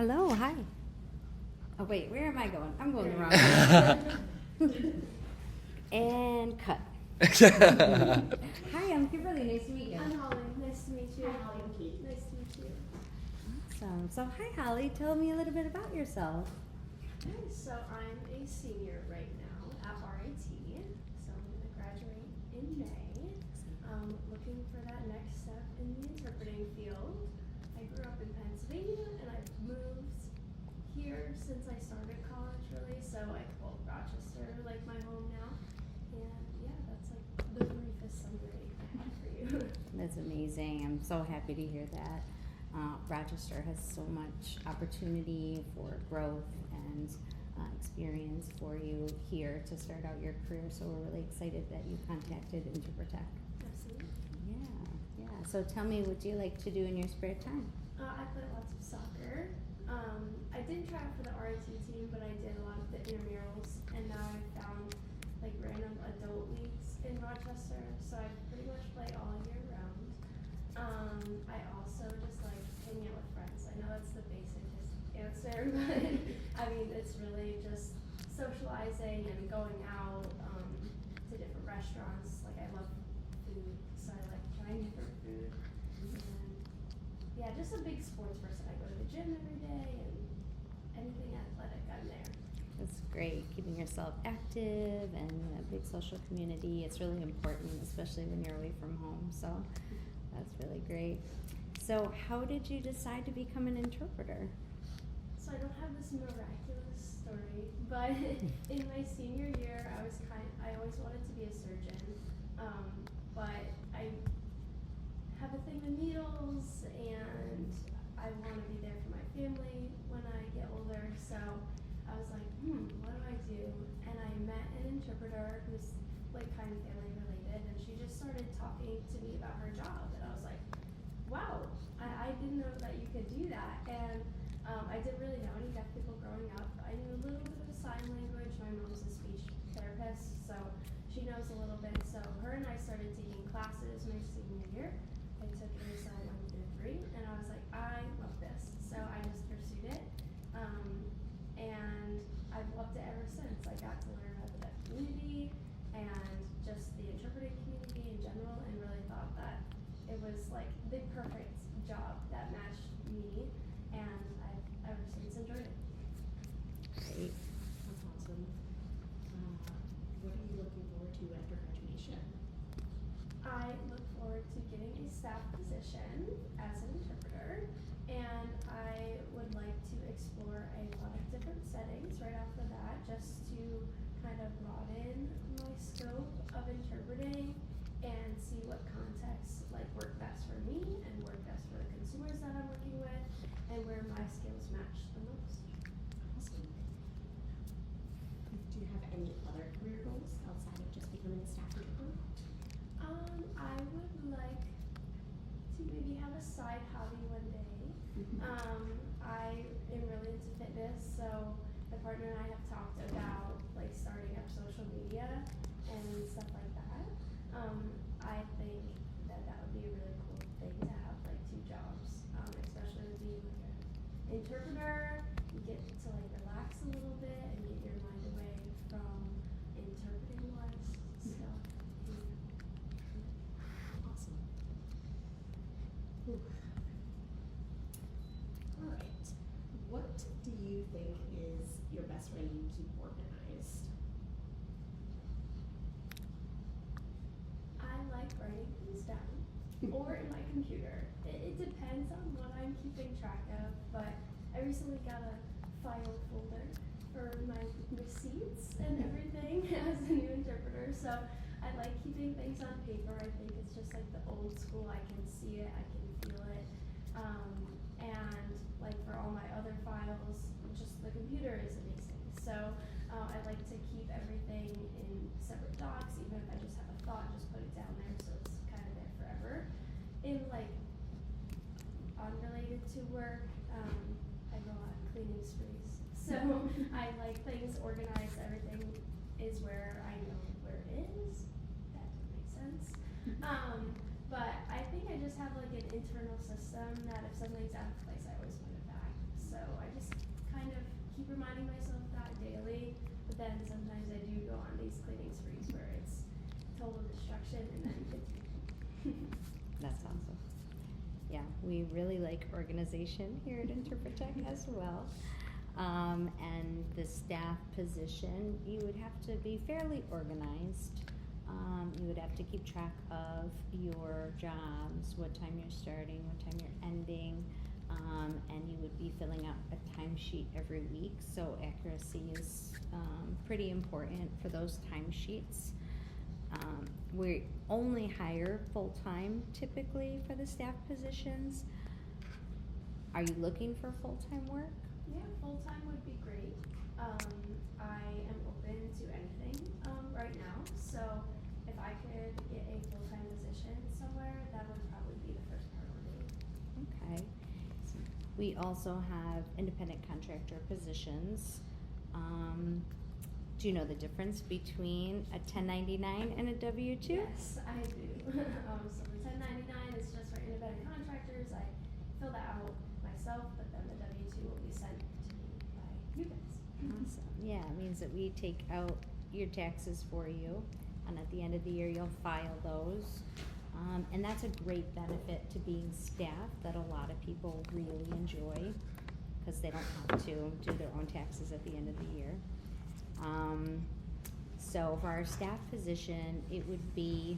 Hello, hi. Oh wait, where am I going? I'm going the wrong way. And cut. Hi, I'm Kimberly. Nice to meet you. I'm Holly. Nice to meet you. Hi, Holly. I'm Kate. Nice to meet you. Awesome. So hi, Holly. Tell me a little bit about yourself. Okay, so I'm a senior right now at RIT. So I'm going to graduate in May. Looking for that next step in the interpreting field. I grew up in Pennsylvania and I've moved here since I started college really. So I call Rochester like my home now. And yeah, that's like the briefest summary I have for you. That's amazing. I'm so happy to hear that. Rochester has so much opportunity for growth and experience for you here to start out your career. So we're really excited that you contacted Interprotech. Absolutely. Yeah. So tell me, what do you like to do in your spare time? I play lots of soccer. I didn't try out for the RIT team, but I did a lot of the intramurals, and now I've found like random adult leagues in Rochester, so I pretty much play all year round. I also just like hanging out with friends. I know that's the basic answer, but I mean it's really just socializing and going out to different restaurants. Like I love food, so I like trying different food. And yeah, just a big sports person. I go to the gym every day and anything athletic, I'm there. That's great, keeping yourself active and a big social community. It's really important, especially when you're away from home. So that's really great. So how did you decide to become an interpreter? So I don't have this miraculous story, but in my senior year, I always wanted to be a surgeon, but I have a thing with needles, and I want to be there for my family when I get older. So I was like, what do I do? And I met an interpreter who's like kind of family related, and she just started talking to me about her job, and I was like, wow, I didn't know that you could do that. And I didn't really know any deaf people growing up. I knew a little bit of sign language. My mom's a speech therapist, so she knows a little bit. So her and I started taking classes my senior year. I took ASL 1 through 3, and I was like, I love this. So I just pursued it, and I've loved it ever since. I got to learn about the deaf community and just the interpreting community in general, and really thought that it was like the perfect job that matched me, and I've ever since enjoyed it. Great. That's awesome. What are you looking forward to after graduation? I look forward to getting a staff position as an interpreter, and I would like to explore a lot of different settings right off the bat, just to kind of broaden my scope of interpreting and see what contexts like work best for me and work best for the consumers that I'm working with, and where my skills match the most. Awesome. Do you have any other career goals outside of just becoming a staff interpreter? I would like to maybe have a side hobby one day. I am really into fitness, so the partner and I have talked about like starting up social media and stuff like that. I think that would be a really cool thing to have like 2 jobs, especially with being like an interpreter. You get to like relax a little bit and get your mind away from interpreting wise stuff. Awesome. All right. What do you think is your best way to keep organized? I like writing things down or in my computer. It depends on what I'm keeping track of, but I recently got a file folder for my receipts and everything as a new interpreter, so I like keeping things on paper. I think it's just like the old school. I can see it, I can feel it, and like for all my other files, just the computer is amazing. So I like to keep everything in separate docs, even if I just have a thought, just put it down there so it's kind of there forever. In like unrelated to work, I go on cleaning sprees. So I like things organized, everything is where I know where it is. That doesn't make sense. But I think I just have like an internal system that if something's out of place, I always put it back. So I just kind of keep reminding myself that daily, but then sometimes I do go on these cleaning sprees where it's total destruction and then That's awesome. Yeah, we really like organization here at Interprotech as well. And the staff position, you would have to be fairly organized. You would have to keep track of your jobs, what time you're starting, what time you're ending, and you would be filling out a timesheet every week. So accuracy is pretty important for those timesheets. We only hire full-time typically for the staff positions. Are you looking for full-time work? yeah, full-time would be great. I am open to anything right now, so if I could get a full-time position somewhere, that would probably be the first priority. Okay. We also have independent contractor positions. Do you know the difference between a 1099 and a W-2? Yes, I do. So the 1099 is just for independent contractors. I fill that out myself, but then the W-2 will be sent to me by you guys. Awesome. Yeah, it means that we take out your taxes for you, and at the end of the year, you'll file those. And that's a great benefit to being staff that a lot of people really enjoy, because they don't have to do their own taxes at the end of the year. So for our staff position, it would be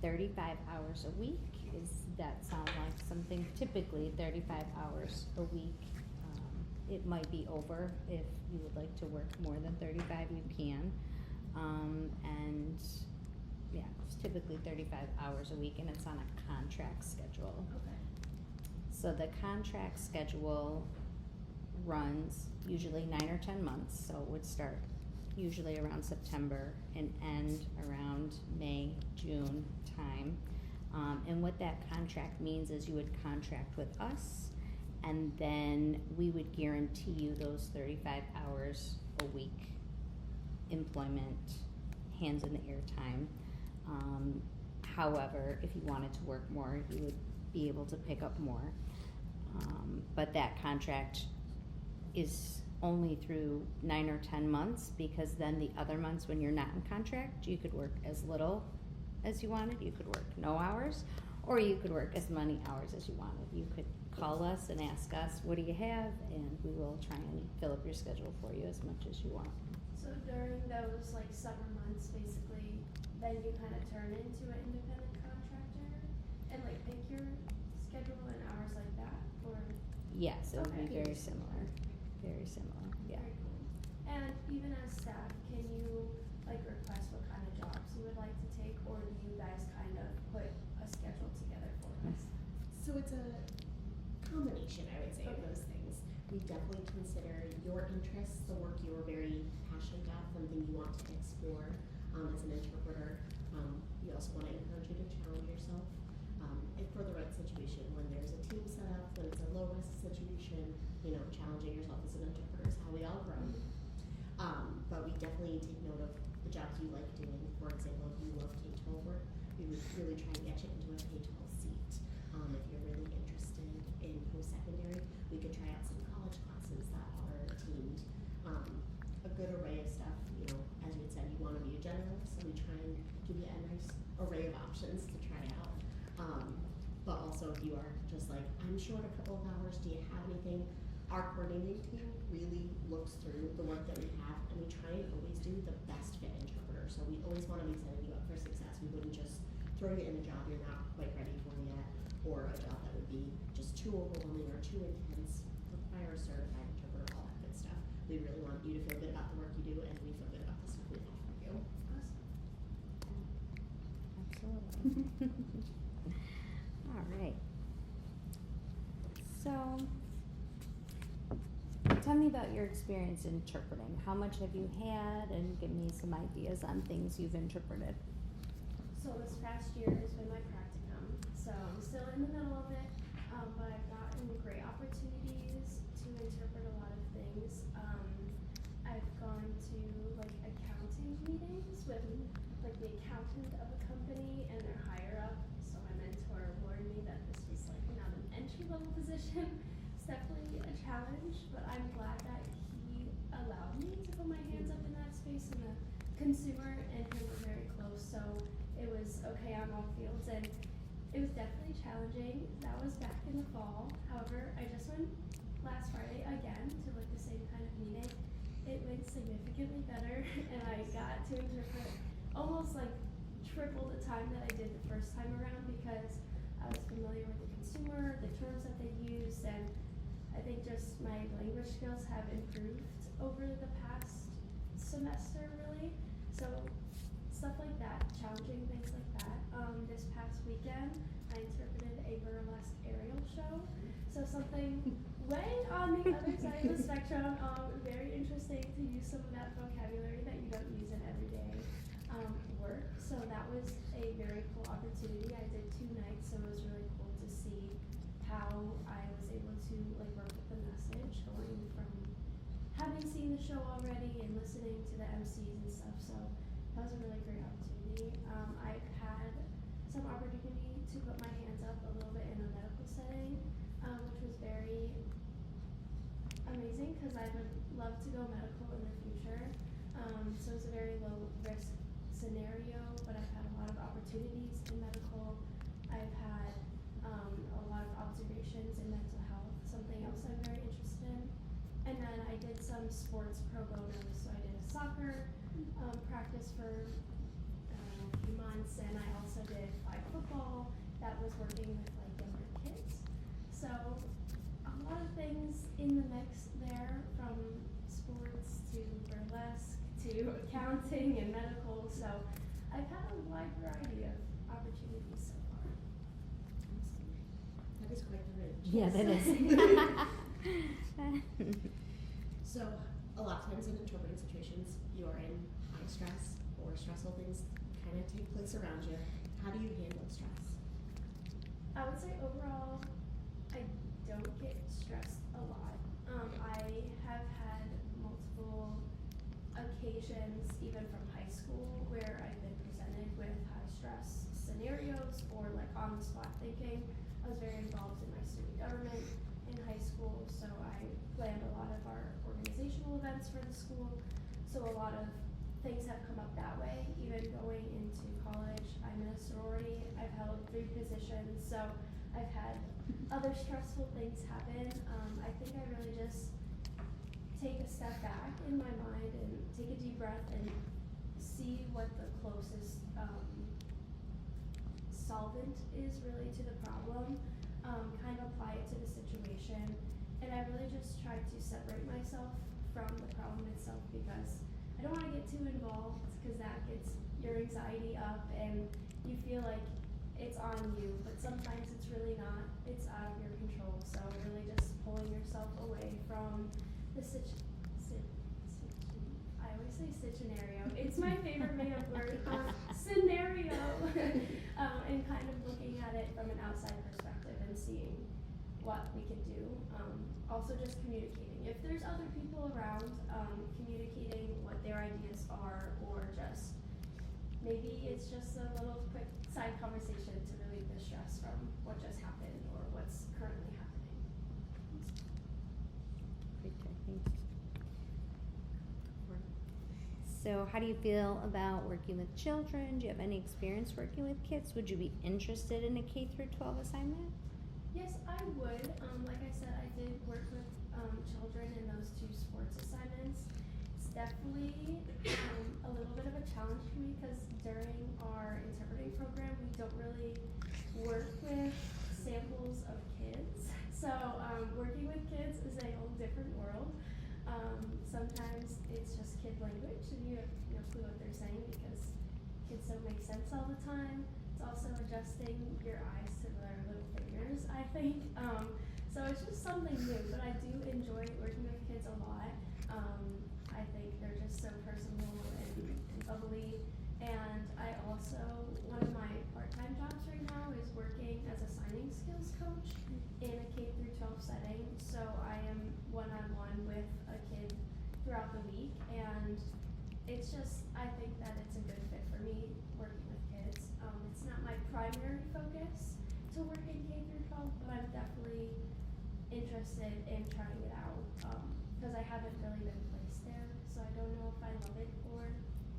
35 hours a week. Does that sound like something? Typically 35 hours a week. It might be over. If you would like to work more than 35, you can. And yeah, it's typically 35 hours a week, and it's on a contract schedule. Okay. So the contract schedule runs usually 9 or 10 months, so it would start usually around September and end around May, June time. And what that contract means is you would contract with us, and then we would guarantee you those 35 hours a week employment, hands in the air time. However, if you wanted to work more, you would be able to pick up more. But that contract is only through 9 or 10 months, because then the other months when you're not in contract, you could work as little as you wanted. You could work no hours, or you could work as many hours as you wanted. You could call us and ask us, what do you have? And we will try and fill up your schedule for you as much as you want. So during those like summer months, basically, then you kind of turn into an independent contractor and like pick your schedule and hours like that, or? Yes, it would be Okay. very similar. Very similar, yeah. Very cool. And even as staff, can you like request what kind of jobs you would like to take, or do you guys kind of put a schedule together for us? So it's a combination, I would say, of those things. We definitely consider your interests, the work you are very passionate about, something you want to explore as an interpreter. We also want to encourage you to challenge yourself. If for the right situation, when there's a team set up, when it's a low risk situation, challenging yourself as an interpreter is how we all grow. But we definitely take note of the jobs you like doing. For example, if you love K-12 work, we would really try and get you into a K-12 seat. If you're really interested in post-secondary, we could try out some college classes that are teamed. A good array of stuff, as you had said, you want to be a generalist, so we try and give you a nice array of options to try out. But also if you are just like, I'm short a couple of hours, do you have anything? Our coordinating team really looks through the work that we have, and we try and always do the best fit interpreter. So we always want to be setting you up for success. We wouldn't just throw you in a job you're not quite ready for yet, or a job that would be just too overwhelming or too intense, require a certified interpreter, all that good stuff. We really want you to feel good about the work you do, and we feel good about the stuff we offer you. Absolutely. All right. So, tell me about your experience interpreting. How much have you had, and give me some ideas on things you've interpreted. So this past year has been my practicum, so I'm still in the middle of it, but I've gotten great opportunities to interpret a lot of things. I've gone to like accounting meetings with like the accountant of a company and their higher up, so my mentor warned me that this was like not an entry level position, It's definitely a challenge, but I'm glad that he allowed me to put my hands up in that space, and the consumer and him were very close, so it was okay on all fields, and it was definitely challenging. That was back in the fall. However, I just went last Friday again to like the same kind of meeting. It went significantly better, and I got to interpret almost like triple the time that I did the first time around, because I was familiar with the consumer, the terms that they used, and I think just my language skills have improved over the past semester, really. So stuff like that, challenging things like that. This past weekend, I interpreted a burlesque aerial show. So something way on the other side of the spectrum. Very interesting to use some of that vocabulary that you don't use in everyday work. So that was a very cool opportunity. I did 2 nights, so it was really cool to see how I was able to like work with the message, going from having seen the show already and listening to the MCs and stuff. So that was a really great opportunity. I've had some opportunity to put my hands up a little bit in a medical setting, which was very amazing because I would love to go medical in the future. So it's a very low risk scenario, but I've had a lot of opportunities in medical. I've had a lot of observations in mental health, something else I'm very interested in. And then I did some sports pro bono, so I did a soccer practice for a few months, and I also did flag football that was working with like younger kids. So a lot of things in the mix there, from sports to burlesque to accounting and medical. So I've had a wide variety of opportunities so far. That is quite the range. Yeah, that is. So, a lot of times in interpreting situations, you are in high stress or stressful things kind of take place around you. How do you handle stress? I would say overall, I don't get stressed a lot. I have had multiple occasions, even from high school, where I've been presented with high stress scenarios or like on the spot thinking. I was very involved in my student government in high school, so I planned a lot of our organizational events for the school. So a lot of things have come up that way. Even going into college, I'm in a sorority. I've held 3 positions, so I've had other stressful things happen. I think I really just take a step back in my mind and take a deep breath and see what the closest solvent is really to the problem, kind of apply it to the situation, and I really just try to separate myself from the problem itself, because I don't want to get too involved, because that gets your anxiety up and you feel like it's on you, but sometimes it's really not. It's out of your control. So really just pulling yourself away from the I always say scenario. It's my favorite made up word. Scenario. And kind of looking at it from an outside perspective and seeing what we can do. Also just communicating. If there's other people around, communicating what their ideas are, or just maybe it's just a little quick side conversation to relieve the stress from what just happened or what's currently happening. Great techniques. So how do you feel about working with children? Do you have any experience working with kids? Would you be interested in a K through 12 assignment? Yes, I would. Like I said, I did work with children in those 2 sports assignments. It's definitely a little bit of a challenge for me, because during our interpreting program, we don't really work with samples of kids. So working with kids is a whole different world. Sometimes it's just kid language and you have no clue what they're saying, because kids don't make sense all the time. It's also adjusting your eyes to their little fingers, I think. So it's just something new, but I do enjoy working with kids a lot. I think they're just so personable and bubbly. And I also, one of my part-time jobs right now is working as a signing skills coach in a K through 12 setting. So I am one-on-one with a kid throughout the week, and it's just, I think that it's a good fit for me working with kids. It's not my primary focus to work in K through 12, but I'm definitely interested in trying it out because I haven't really been placed there, so I don't know if I love it or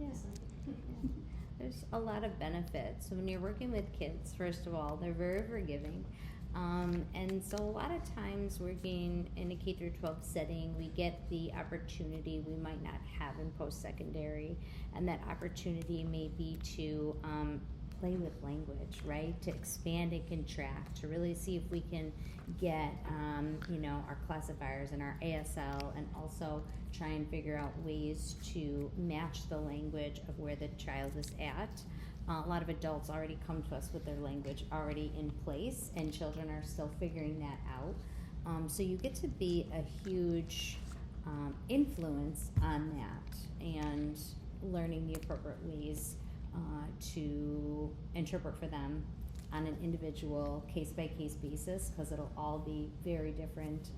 Yeah. dislike it. Yeah. There's a lot of benefits. When you're working with kids, first of all, they're very forgiving. And so a lot of times working in a K through 12 setting, we get the opportunity we might not have in post-secondary. And that opportunity may be to play with language, right? To expand and contract, to really see if we can get, our classifiers and our ASL, and also try and figure out ways to match the language of where the child is at. A lot of adults already come to us with their language already in place, and children are still figuring that out. So you get to be a huge influence on that, and learning the appropriate ways to interpret for them on an individual case-by-case basis, because it'll all be very different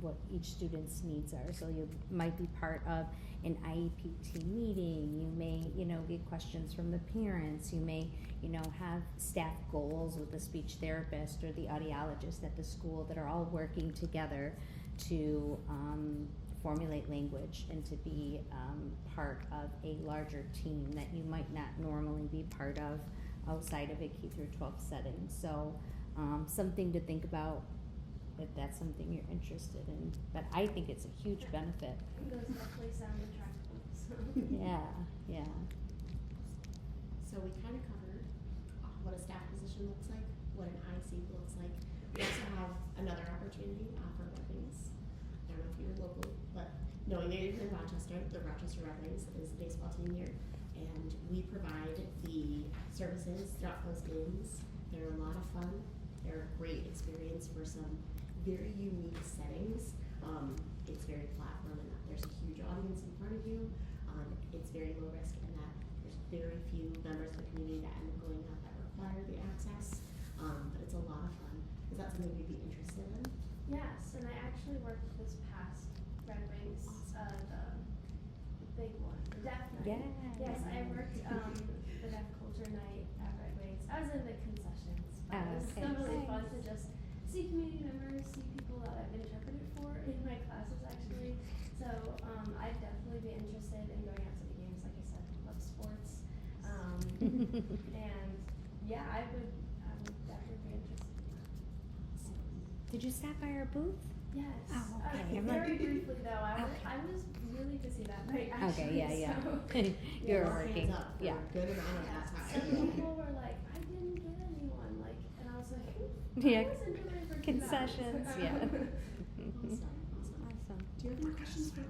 what each student's needs are. So you might be part of an IEPT meeting, you may, get questions from the parents, you may, have staff goals with the speech therapist or the audiologist at the school that are all working together to formulate language and to be part of a larger team that you might not normally be part of outside of a K through 12 setting. So something to think about if that's something you're interested in. But I think it's a huge benefit. Those definitely sound attractive. So. Yeah. So we kind of covered what a staff position looks like, what an IC looks like. We also have another opportunity for Red Wings. I don't know if you're local, but knowing that you're in Rochester, the Rochester Red Wings is the baseball team here, and we provide the services throughout those games. They're a lot of fun. They're a great experience for some very unique settings. It's very platform in that there's a huge audience in front of you. It's very low risk in that there's very few members of the community that end up going out that require the access. But it's a lot of fun. Is that something you'd be interested in? Yes, and I actually worked this past Red Wings, the big one, the Deaf Night. Yeah. Yes, I worked the Deaf Culture Night at Red Wings. I was in the concessions, but it was still really fun to just see community members, see people that I've interpreted for in my classes actually. So I'd definitely be interested in going out to the games. Like I said, I love sports, and yeah, I would definitely be interested in that. Did you stop by our booth? Yes. Oh, okay. Very briefly though. I was really busy that night actually. Okay, yeah. So, You're all working. hands up for Yeah. a good amount of that some time. people were like, I didn't get anyone, like, and I was like, Yeah. I was in line for 2 Concessions, hours. yeah. Awesome. Awesome. Do you have any questions for us?